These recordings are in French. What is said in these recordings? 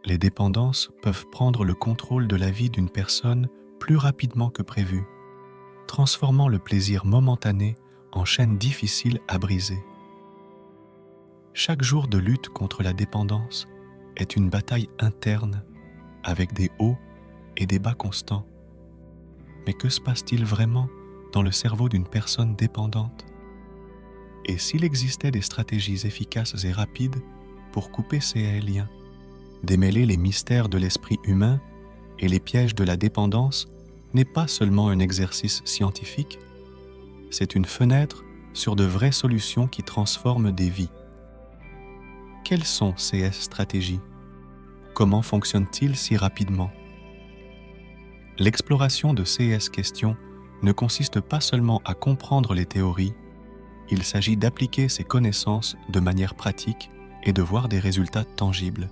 Les dépendances peuvent prendre le contrôle de la vie d'une personne plus rapidement que prévu, transformant le plaisir momentané en chaîne difficile à briser. Chaque jour de lutte contre la dépendance est une bataille interne avec des hauts et des bas constants. Mais que se passe-t-il vraiment dans le cerveau d'une personne dépendante? Et s'il existait des stratégies efficaces et rapides pour couper ces liens, démêler les mystères de l'esprit humain et les pièges de la dépendance n'est pas seulement un exercice scientifique, c'est une fenêtre sur de vraies solutions qui transforment des vies. Quelles sont ces stratégies? Comment fonctionnent-ils si rapidement? L'exploration de ces questions ne consiste pas seulement à comprendre les théories, il s'agit d'appliquer ces connaissances de manière pratique et de voir des résultats tangibles.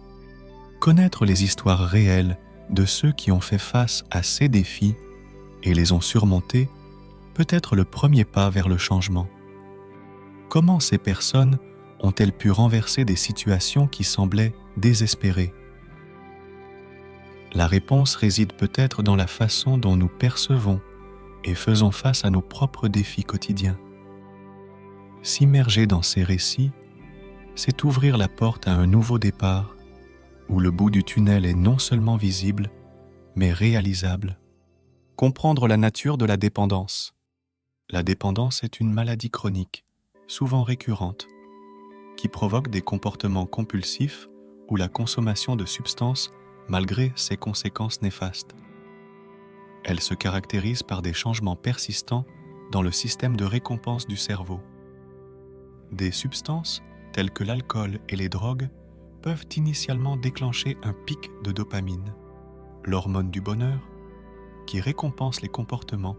Connaître les histoires réelles de ceux qui ont fait face à ces défis et les ont surmontés peut être le premier pas vers le changement. Comment ces personnes ont-elles pu renverser des situations qui semblaient désespérées? La réponse réside peut-être dans la façon dont nous percevons et faisons face à nos propres défis quotidiens. S'immerger dans ces récits, c'est ouvrir la porte à un nouveau départ, où le bout du tunnel est non seulement visible, mais réalisable. Comprendre la nature de la dépendance. La dépendance est une maladie chronique, souvent récurrente, qui provoque des comportements compulsifs ou la consommation de substances malgré ses conséquences néfastes. Elle se caractérise par des changements persistants dans le système de récompense du cerveau. Des substances, telles que l'alcool et les drogues, peuvent initialement déclencher un pic de dopamine, l'hormone du bonheur, qui récompense les comportements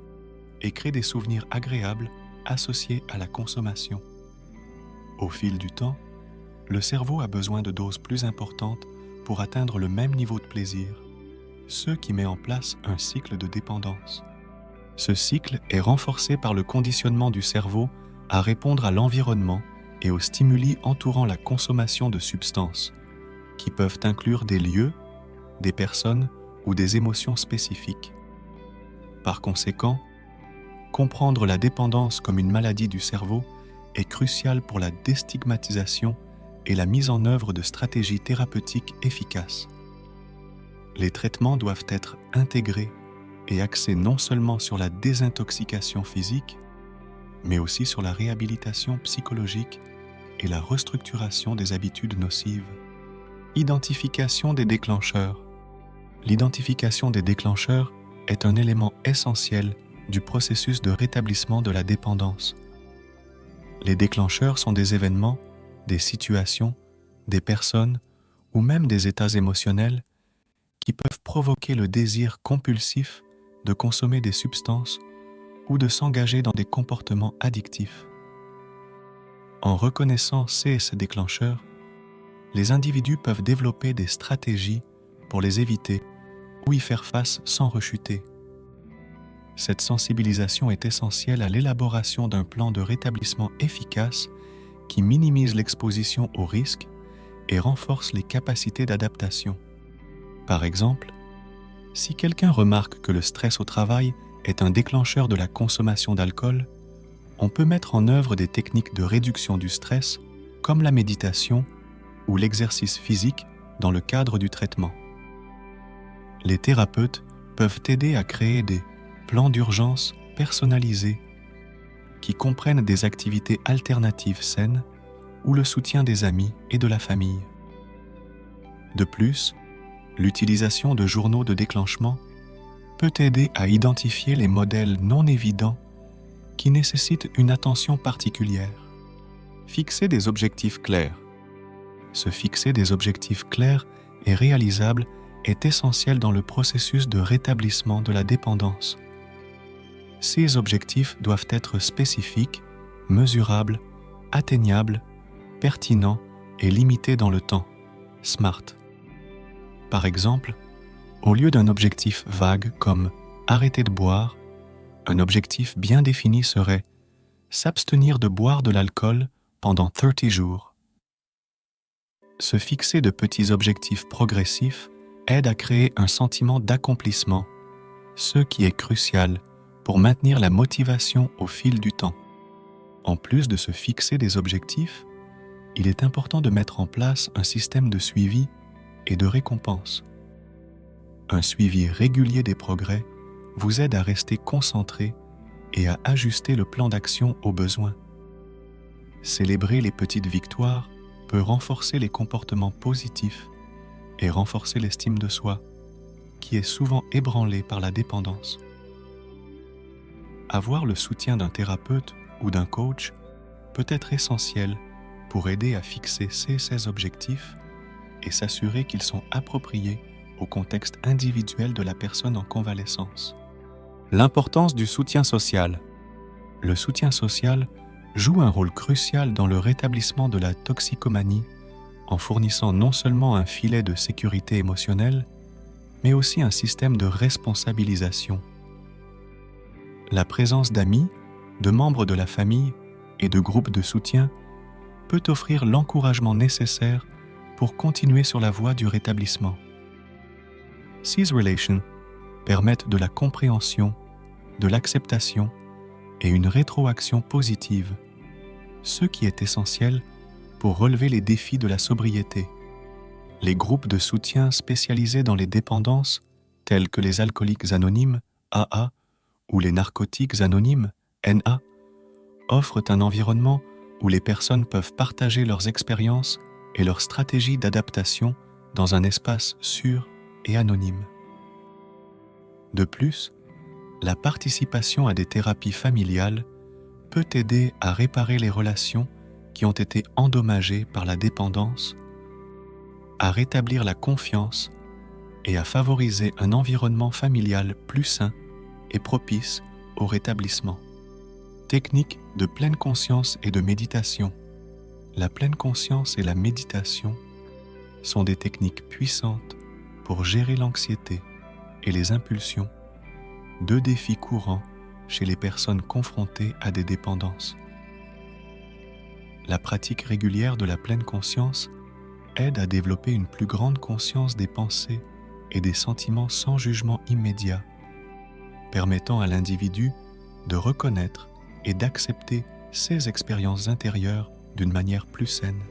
et crée des souvenirs agréables associés à la consommation. Au fil du temps, le cerveau a besoin de doses plus importantes pour atteindre le même niveau de plaisir, ce qui met en place un cycle de dépendance. Ce cycle est renforcé par le conditionnement du cerveau à répondre à l'environnement et aux stimuli entourant la consommation de substances, qui peuvent inclure des lieux, des personnes ou des émotions spécifiques. Par conséquent, comprendre la dépendance comme une maladie du cerveau est crucial pour la déstigmatisation et la mise en œuvre de stratégies thérapeutiques efficaces. Les traitements doivent être intégrés et axés non seulement sur la désintoxication physique, mais aussi sur la réhabilitation psychologique et la restructuration des habitudes nocives. Identification des déclencheurs. L'identification des déclencheurs est un élément essentiel du processus de rétablissement de la dépendance. Les déclencheurs sont des événements, des situations, des personnes ou même des états émotionnels qui peuvent provoquer le désir compulsif de consommer des substances ou de s'engager dans des comportements addictifs. En reconnaissant ces déclencheurs, les individus peuvent développer des stratégies pour les éviter ou y faire face sans rechuter. Cette sensibilisation est essentielle à l'élaboration d'un plan de rétablissement efficace qui minimise l'exposition aux risques et renforce les capacités d'adaptation. Par exemple, si quelqu'un remarque que le stress au travail est un déclencheur de la consommation d'alcool, on peut mettre en œuvre des techniques de réduction du stress comme la méditation ou l'exercice physique dans le cadre du traitement. Les thérapeutes peuvent aider à créer des plans d'urgence personnalisés qui comprennent des activités alternatives saines ou le soutien des amis et de la famille. De plus, l'utilisation de journaux de déclenchement peut aider à identifier les modèles non évidents qui nécessitent une attention particulière. Fixer des objectifs clairs. Se fixer des objectifs clairs et réalisables est essentiel dans le processus de rétablissement de la dépendance. Ces objectifs doivent être spécifiques, mesurables, atteignables, pertinents et limités dans le temps, SMART. Par exemple, au lieu d'un objectif vague comme « arrêter de boire », un objectif bien défini serait « s'abstenir de boire de l'alcool pendant 30 jours ». Se fixer de petits objectifs progressifs aide à créer un sentiment d'accomplissement, ce qui est crucial pour maintenir la motivation au fil du temps. En plus de se fixer des objectifs, il est important de mettre en place un système de suivi et de récompense. Un suivi régulier des progrès vous aide à rester concentré et à ajuster le plan d'action aux besoins. Célébrer les petites victoires peut renforcer les comportements positifs et renforcer l'estime de soi, qui est souvent ébranlée par la dépendance. Avoir le soutien d'un thérapeute ou d'un coach peut être essentiel pour aider à fixer ces objectifs et s'assurer qu'ils sont appropriés au contexte individuel de la personne en convalescence. L'importance du soutien social. Le soutien social joue un rôle crucial dans le rétablissement de la toxicomanie en fournissant non seulement un filet de sécurité émotionnelle, mais aussi un système de responsabilisation. La présence d'amis, de membres de la famille et de groupes de soutien peut offrir l'encouragement nécessaire pour continuer sur la voie du rétablissement. These relations permettent de la compréhension, de l'acceptation et une rétroaction positive, ce qui est essentiel pour relever les défis de la sobriété. Les groupes de soutien spécialisés dans les dépendances, tels que les alcooliques anonymes, AA, ou les narcotiques anonymes, NA, offrent un environnement où les personnes peuvent partager leurs expériences et leurs stratégies d'adaptation dans un espace sûr et anonyme. De plus, la participation à des thérapies familiales peut aider à réparer les relations qui ont été endommagées par la dépendance, à rétablir la confiance et à favoriser un environnement familial plus sain et propice au rétablissement. Techniques de pleine conscience et de méditation. La pleine conscience et la méditation sont des techniques puissantes pour gérer l'anxiété et les impulsions, deux défis courants chez les personnes confrontées à des dépendances. La pratique régulière de la pleine conscience aide à développer une plus grande conscience des pensées et des sentiments sans jugement immédiat, permettant à l'individu de reconnaître et d'accepter ses expériences intérieures d'une manière plus saine.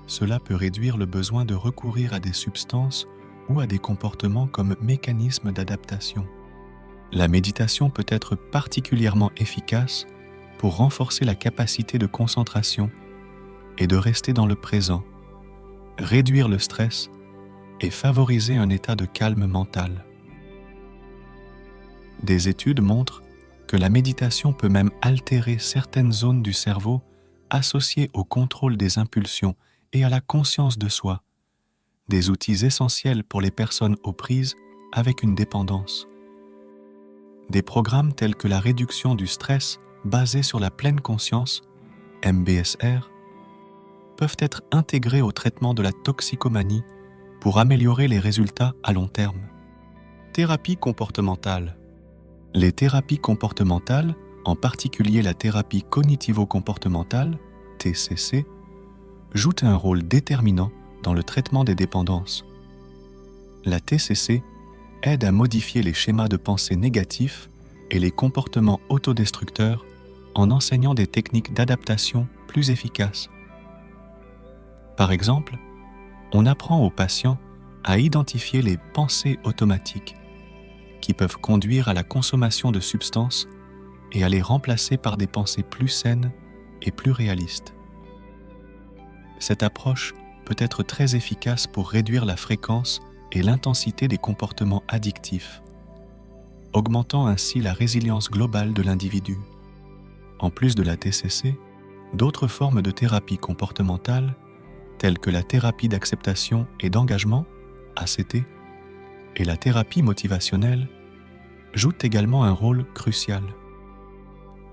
Cela peut réduire le besoin de recourir à des substances ou à des comportements comme mécanisme d'adaptation. La méditation peut être particulièrement efficace pour renforcer la capacité de concentration et de rester dans le présent, réduire le stress et favoriser un état de calme mental. Des études montrent que la méditation peut même altérer certaines zones du cerveau associées au contrôle des impulsions et à la conscience de soi, des outils essentiels pour les personnes aux prises avec une dépendance. Des programmes tels que la réduction du stress basés sur la pleine conscience, MBSR, peuvent être intégrés au traitement de la toxicomanie pour améliorer les résultats à long terme. Thérapie comportementale. Les thérapies comportementales, en particulier la thérapie cognitivo-comportementale, TCC, jouent un rôle déterminant dans le traitement des dépendances. La TCC aide à modifier les schémas de pensée négatifs et les comportements autodestructeurs en enseignant des techniques d'adaptation plus efficaces. Par exemple, on apprend aux patients à identifier les pensées automatiques qui peuvent conduire à la consommation de substances et à les remplacer par des pensées plus saines et plus réalistes. Cette approche peut être très efficace pour réduire la fréquence et l'intensité des comportements addictifs, augmentant ainsi la résilience globale de l'individu. En plus de la TCC, d'autres formes de thérapie comportementale, telles que la thérapie d'acceptation et d'engagement, ACT, et la thérapie motivationnelle, jouent également un rôle crucial.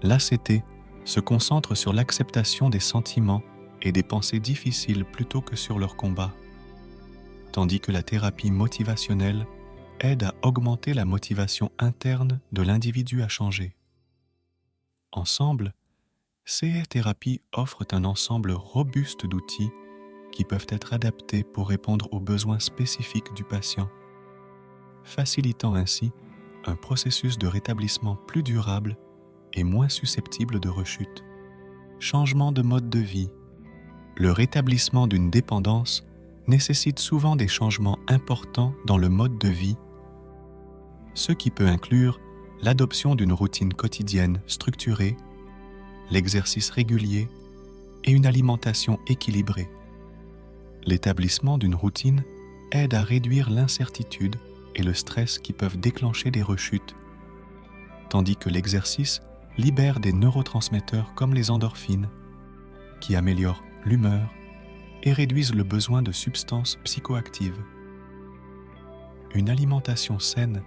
L'ACT se concentre sur l'acceptation des sentiments et des pensées difficiles plutôt que sur leur combat, tandis que la thérapie motivationnelle aide à augmenter la motivation interne de l'individu à changer. Ensemble, ces thérapies offrent un ensemble robuste d'outils qui peuvent être adaptés pour répondre aux besoins spécifiques du patient, facilitant ainsi un processus de rétablissement plus durable et moins susceptible de rechute. Changement de mode de vie. Le rétablissement d'une dépendance nécessite souvent des changements importants dans le mode de vie, ce qui peut inclure l'adoption d'une routine quotidienne structurée, l'exercice régulier et une alimentation équilibrée. L'établissement d'une routine aide à réduire l'incertitude et le stress qui peuvent déclencher des rechutes, tandis que l'exercice libère des neurotransmetteurs comme les endorphines, qui améliorent l'humeur et réduisent le besoin de substances psychoactives. Une alimentation saine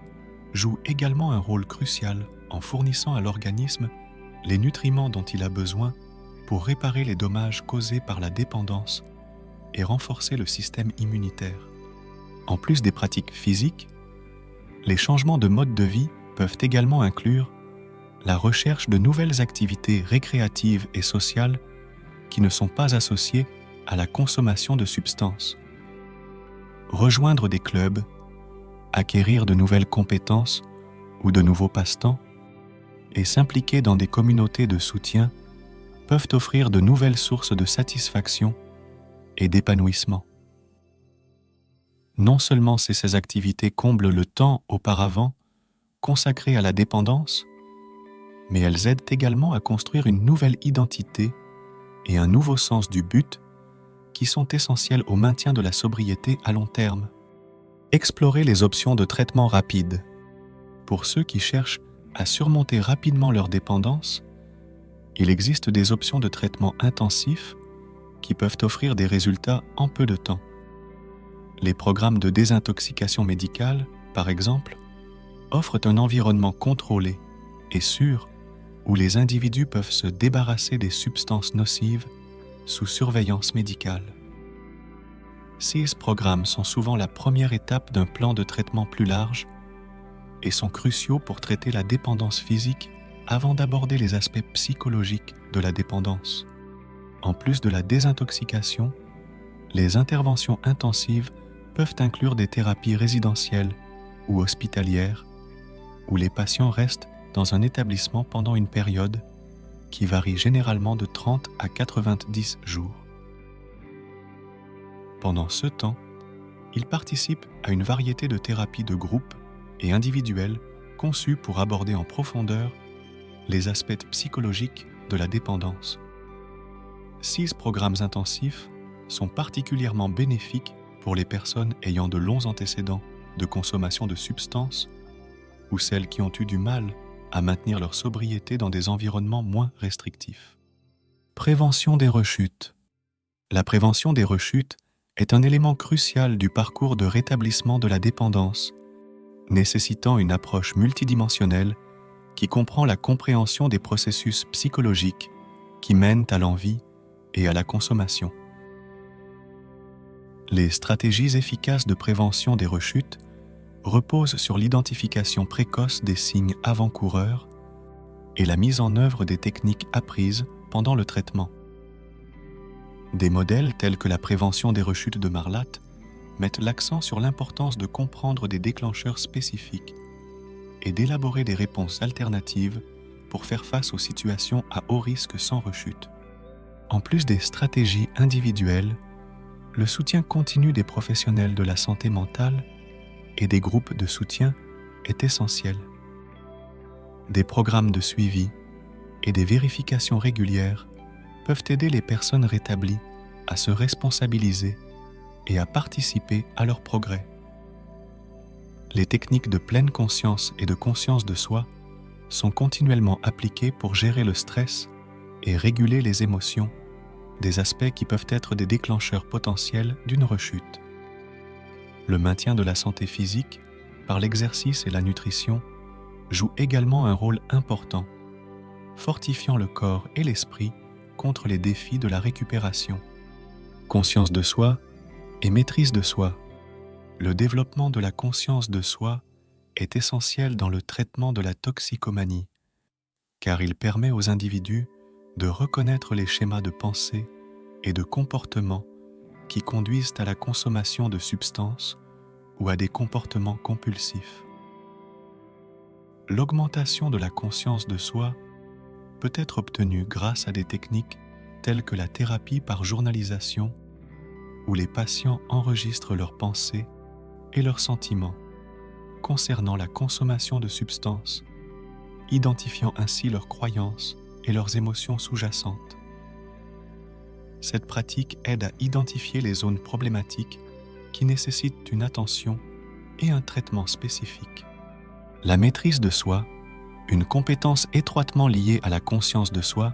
joue également un rôle crucial en fournissant à l'organisme les nutriments dont il a besoin pour réparer les dommages causés par la dépendance et renforcer le système immunitaire. En plus des pratiques physiques, les changements de mode de vie peuvent également inclure la recherche de nouvelles activités récréatives et sociales qui ne sont pas associées à la consommation de substances. Rejoindre des clubs, acquérir de nouvelles compétences ou de nouveaux passe-temps, et s'impliquer dans des communautés de soutien peuvent offrir de nouvelles sources de satisfaction et d'épanouissement. Non seulement ces activités comblent le temps auparavant consacré à la dépendance, mais elles aident également à construire une nouvelle identité et un nouveau sens du but qui sont essentiels au maintien de la sobriété à long terme. Explorer les options de traitement rapide. Pour ceux qui cherchent à surmonter rapidement leur dépendance, il existe des options de traitement intensif qui peuvent offrir des résultats en peu de temps. Les programmes de désintoxication médicale, par exemple, offrent un environnement contrôlé et sûr où les individus peuvent se débarrasser des substances nocives sous surveillance médicale. Ces programmes sont souvent la première étape d'un plan de traitement plus large et sont cruciaux pour traiter la dépendance physique avant d'aborder les aspects psychologiques de la dépendance. En plus de la désintoxication, les interventions intensives peuvent inclure des thérapies résidentielles ou hospitalières, où les patients restent dans un établissement pendant une période qui varie généralement de 30 à 90 jours. Pendant ce temps, ils participent à une variété de thérapies de groupe et individuelles conçues pour aborder en profondeur les aspects psychologiques de la dépendance. 6 programmes intensifs sont particulièrement bénéfiques pour les personnes ayant de longs antécédents de consommation de substances ou celles qui ont eu du mal à maintenir leur sobriété dans des environnements moins restrictifs. Prévention des rechutes. La prévention des rechutes est un élément crucial du parcours de rétablissement de la dépendance, nécessitant une approche multidimensionnelle qui comprend la compréhension des processus psychologiques qui mènent à l'envie et à la consommation. Les stratégies efficaces de prévention des rechutes reposent sur l'identification précoce des signes avant-coureurs et la mise en œuvre des techniques apprises pendant le traitement. Des modèles tels que la prévention des rechutes de Marlatt mettent l'accent sur l'importance de comprendre des déclencheurs spécifiques et d'élaborer des réponses alternatives pour faire face aux situations à haut risque sans rechute. En plus des stratégies individuelles, le soutien continu des professionnels de la santé mentale et des groupes de soutien est essentiel. Des programmes de suivi et des vérifications régulières peuvent aider les personnes rétablies à se responsabiliser et à participer à leur progrès. Les techniques de pleine conscience et de conscience de soi sont continuellement appliquées pour gérer le stress et réguler les émotions, des aspects qui peuvent être des déclencheurs potentiels d'une rechute. Le maintien de la santé physique, par l'exercice et la nutrition, joue également un rôle important, fortifiant le corps et l'esprit contre les défis de la récupération. Conscience de soi et maîtrise de soi. Le développement de la conscience de soi est essentiel dans le traitement de la toxicomanie, car il permet aux individus de reconnaître les schémas de pensée et de comportement qui conduisent à la consommation de substances ou à des comportements compulsifs. L'augmentation de la conscience de soi peut être obtenue grâce à des techniques telles que la thérapie par journalisation, où les patients enregistrent leurs pensées et leurs sentiments concernant la consommation de substances, identifiant ainsi leurs croyances et leurs émotions sous-jacentes. Cette pratique aide à identifier les zones problématiques qui nécessitent une attention et un traitement spécifique. La maîtrise de soi, une compétence étroitement liée à la conscience de soi,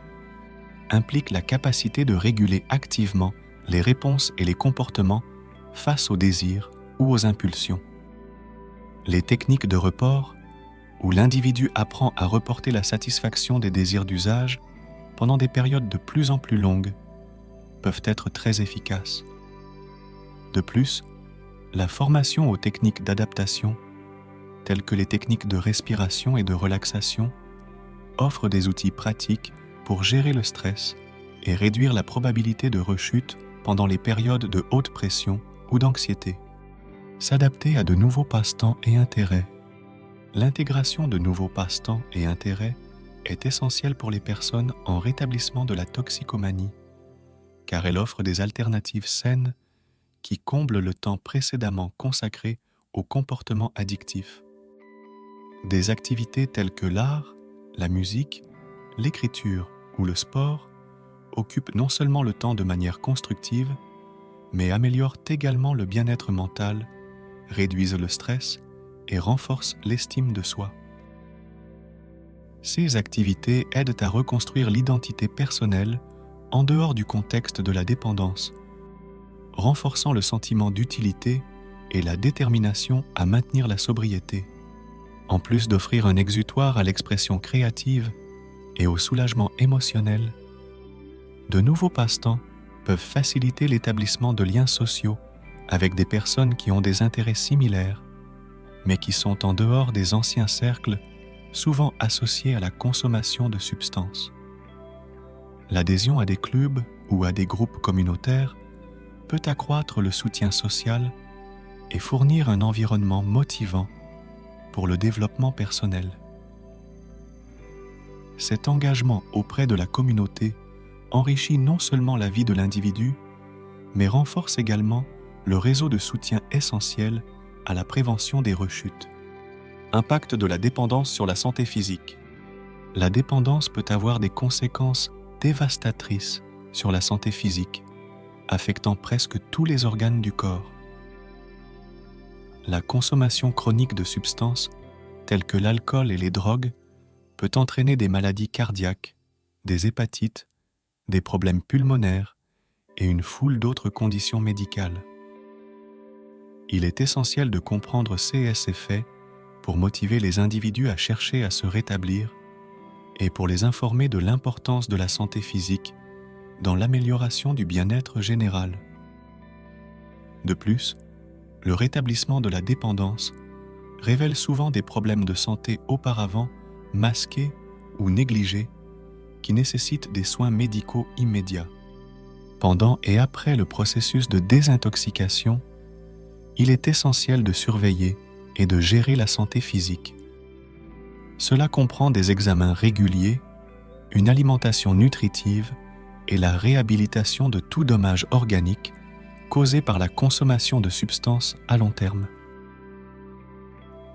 implique la capacité de réguler activement les réponses et les comportements face aux désirs ou aux impulsions. Les techniques de report, où l'individu apprend à reporter la satisfaction des désirs d'usage pendant des périodes de plus en plus longues, peuvent être très efficaces. De plus, la formation aux techniques d'adaptation, telles que les techniques de respiration et de relaxation, offre des outils pratiques pour gérer le stress et réduire la probabilité de rechute pendant les périodes de haute pression ou d'anxiété. S'adapter à de nouveaux passe-temps et intérêts. L'intégration de nouveaux passe-temps et intérêts est essentielle pour les personnes en rétablissement de la toxicomanie, car elle offre des alternatives saines qui comblent le temps précédemment consacré aux comportements addictifs. Des activités telles que l'art, la musique, l'écriture ou le sport occupent non seulement le temps de manière constructive, mais améliorent également le bien-être mental, réduisent le stress et renforcent l'estime de soi. Ces activités aident à reconstruire l'identité personnelle en dehors du contexte de la dépendance, renforçant le sentiment d'utilité et la détermination à maintenir la sobriété, en plus d'offrir un exutoire à l'expression créative et au soulagement émotionnel. De nouveaux passe-temps peuvent faciliter l'établissement de liens sociaux avec des personnes qui ont des intérêts similaires, mais qui sont en dehors des anciens cercles, souvent associés à la consommation de substances. L'adhésion à des clubs ou à des groupes communautaires peut accroître le soutien social et fournir un environnement motivant pour le développement personnel. Cet engagement auprès de la communauté enrichit non seulement la vie de l'individu, mais renforce également le réseau de soutien essentiel à la prévention des rechutes. Impact de la dépendance sur la santé physique. La dépendance peut avoir des conséquences dévastatrices sur la santé physique, affectant presque tous les organes du corps. La consommation chronique de substances, telles que l'alcool et les drogues, peut entraîner des maladies cardiaques, des hépatites, des problèmes pulmonaires et une foule d'autres conditions médicales. Il est essentiel de comprendre ces effets pour motiver les individus à chercher à se rétablir et pour les informer de l'importance de la santé physique dans l'amélioration du bien-être général. De plus, le rétablissement de la dépendance révèle souvent des problèmes de santé auparavant masqués ou négligés qui nécessitent des soins médicaux immédiats. Pendant et après le processus de désintoxication, il est essentiel de surveiller et de gérer la santé physique. Cela comprend des examens réguliers, une alimentation nutritive et la réhabilitation de tout dommage organique causé par la consommation de substances à long terme.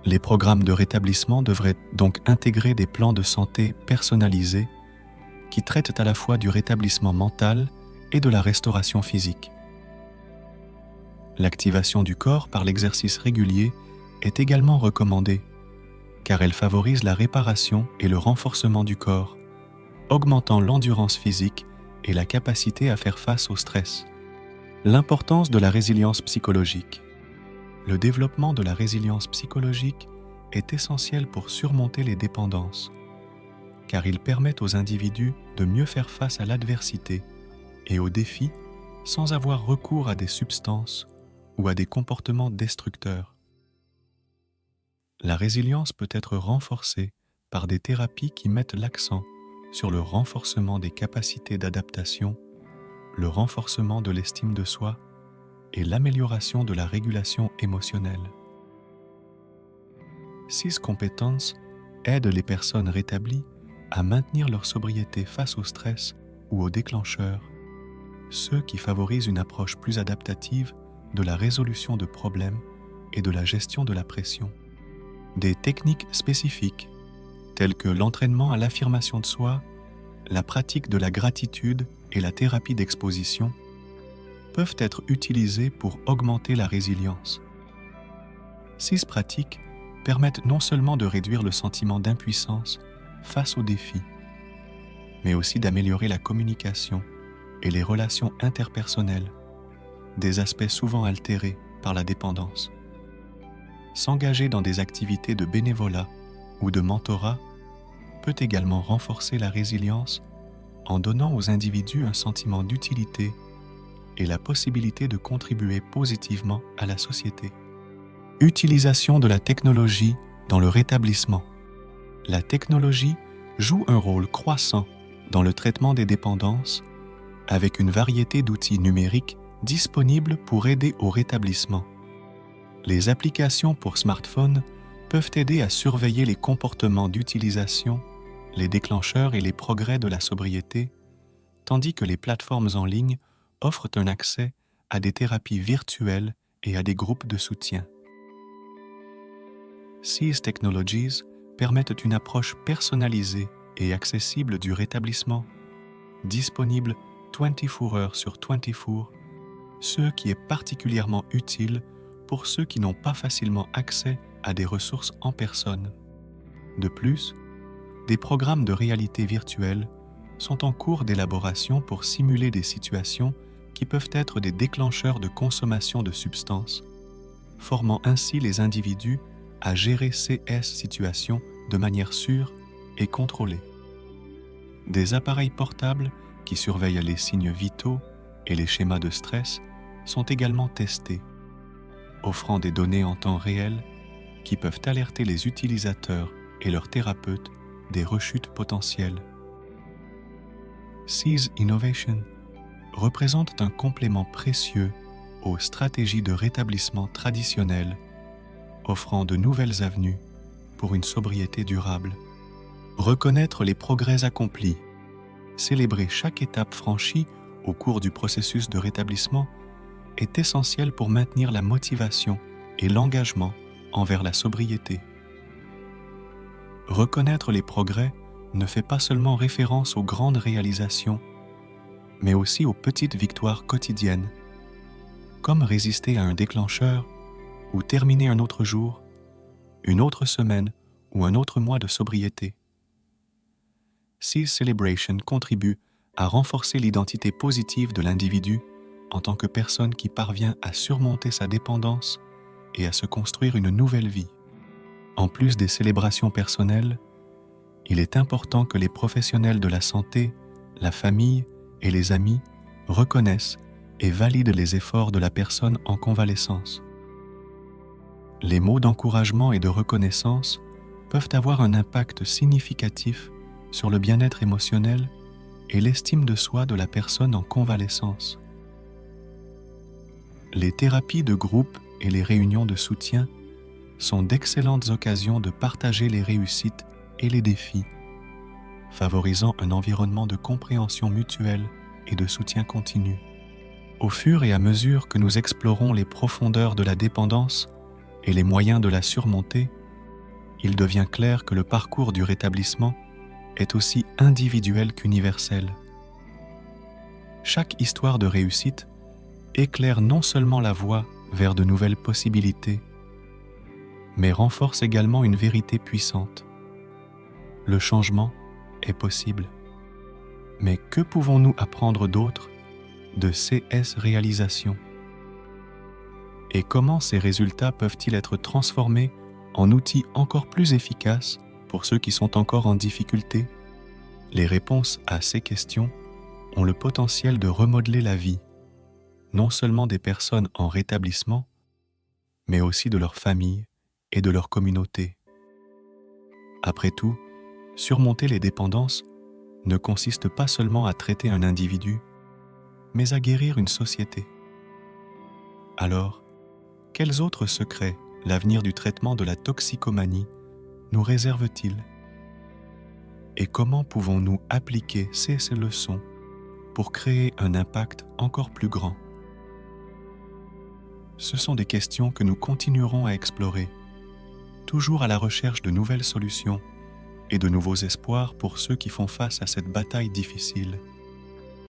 Les programmes de rétablissement devraient donc intégrer des plans de santé personnalisés qui traitent à la fois du rétablissement mental et de la restauration physique. L'activation du corps par l'exercice régulier est également recommandée, car elle favorise la réparation et le renforcement du corps, augmentant l'endurance physique et la capacité à faire face au stress. L'importance de la résilience psychologique. Le développement de la résilience psychologique est essentiel pour surmonter les dépendances, car il permet aux individus de mieux faire face à l'adversité et aux défis sans avoir recours à des substances ou à des comportements destructeurs. La résilience peut être renforcée par des thérapies qui mettent l'accent sur le renforcement des capacités d'adaptation, le renforcement de l'estime de soi et l'amélioration de la régulation émotionnelle. 6 compétences aident les personnes rétablies à maintenir leur sobriété face au stress ou aux déclencheurs, ceux qui favorisent une approche plus adaptative de la résolution de problèmes et de la gestion de la pression. Des techniques spécifiques, telles que l'entraînement à l'affirmation de soi, la pratique de la gratitude et la thérapie d'exposition, peuvent être utilisées pour augmenter la résilience. 6 pratiques permettent non seulement de réduire le sentiment d'impuissance face aux défis, mais aussi d'améliorer la communication et les relations interpersonnelles, des aspects souvent altérés par la dépendance. S'engager dans des activités de bénévolat ou de mentorat peut également renforcer la résilience en donnant aux individus un sentiment d'utilité et la possibilité de contribuer positivement à la société. Utilisation de la technologie dans le rétablissement. La technologie joue un rôle croissant dans le traitement des dépendances avec une variété d'outils numériques disponibles pour aider au rétablissement. Les applications pour smartphone peuvent aider à surveiller les comportements d'utilisation, les déclencheurs et les progrès de la sobriété, tandis que les plateformes en ligne offrent un accès à des thérapies virtuelles et à des groupes de soutien. These Technologies permettent une approche personnalisée et accessible du rétablissement, disponible 24 heures sur 24, ce qui est particulièrement utile pour ceux qui n'ont pas facilement accès à des ressources en personne. De plus, des programmes de réalité virtuelle sont en cours d'élaboration pour simuler des situations qui peuvent être des déclencheurs de consommation de substances, formant ainsi les individus à gérer ces situations de manière sûre et contrôlée. Des appareils portables qui surveillent les signes vitaux et les schémas de stress sont également testés, offrant des données en temps réel qui peuvent alerter les utilisateurs et leurs thérapeutes des rechutes potentielles. These Innovations représentent un complément précieux aux stratégies de rétablissement traditionnelles, offrant de nouvelles avenues pour une sobriété durable. Reconnaître les progrès accomplis, célébrer chaque étape franchie au cours du processus de rétablissement est essentiel pour maintenir la motivation et l'engagement envers la sobriété. Reconnaître les progrès ne fait pas seulement référence aux grandes réalisations, mais aussi aux petites victoires quotidiennes, comme résister à un déclencheur ou terminer un autre jour, une autre semaine ou un autre mois de sobriété. These Celebrations contribuent à renforcer l'identité positive de l'individu en tant que personne qui parvient à surmonter sa dépendance et à se construire une nouvelle vie. En plus des célébrations personnelles, il est important que les professionnels de la santé, la famille et les amis reconnaissent et valident les efforts de la personne en convalescence. Les mots d'encouragement et de reconnaissance peuvent avoir un impact significatif sur le bien-être émotionnel et l'estime de soi de la personne en convalescence. Les thérapies de groupe et les réunions de soutien sont d'excellentes occasions de partager les réussites et les défis, favorisant un environnement de compréhension mutuelle et de soutien continu. Au fur et à mesure que nous explorons les profondeurs de la dépendance et les moyens de la surmonter, il devient clair que le parcours du rétablissement est aussi individuel qu'universel. Chaque histoire de réussite éclaire non seulement la voie vers de nouvelles possibilités, mais renforce également une vérité puissante. Le changement est possible. Mais que pouvons-nous apprendre d'autres de ces réalisations? Et comment ces résultats peuvent-ils être transformés en outils encore plus efficaces pour ceux qui sont encore en difficulté? Les réponses à ces questions ont le potentiel de remodeler la vie, non seulement des personnes en rétablissement, mais aussi de leur famille et de leur communauté. Après tout, surmonter les dépendances ne consiste pas seulement à traiter un individu, mais à guérir une société. Alors, quels autres secrets l'avenir du traitement de la toxicomanie nous réserve-t-il? Et comment pouvons-nous appliquer ces leçons pour créer un impact encore plus grand? Ce sont des questions que nous continuerons à explorer, toujours à la recherche de nouvelles solutions et de nouveaux espoirs pour ceux qui font face à cette bataille difficile.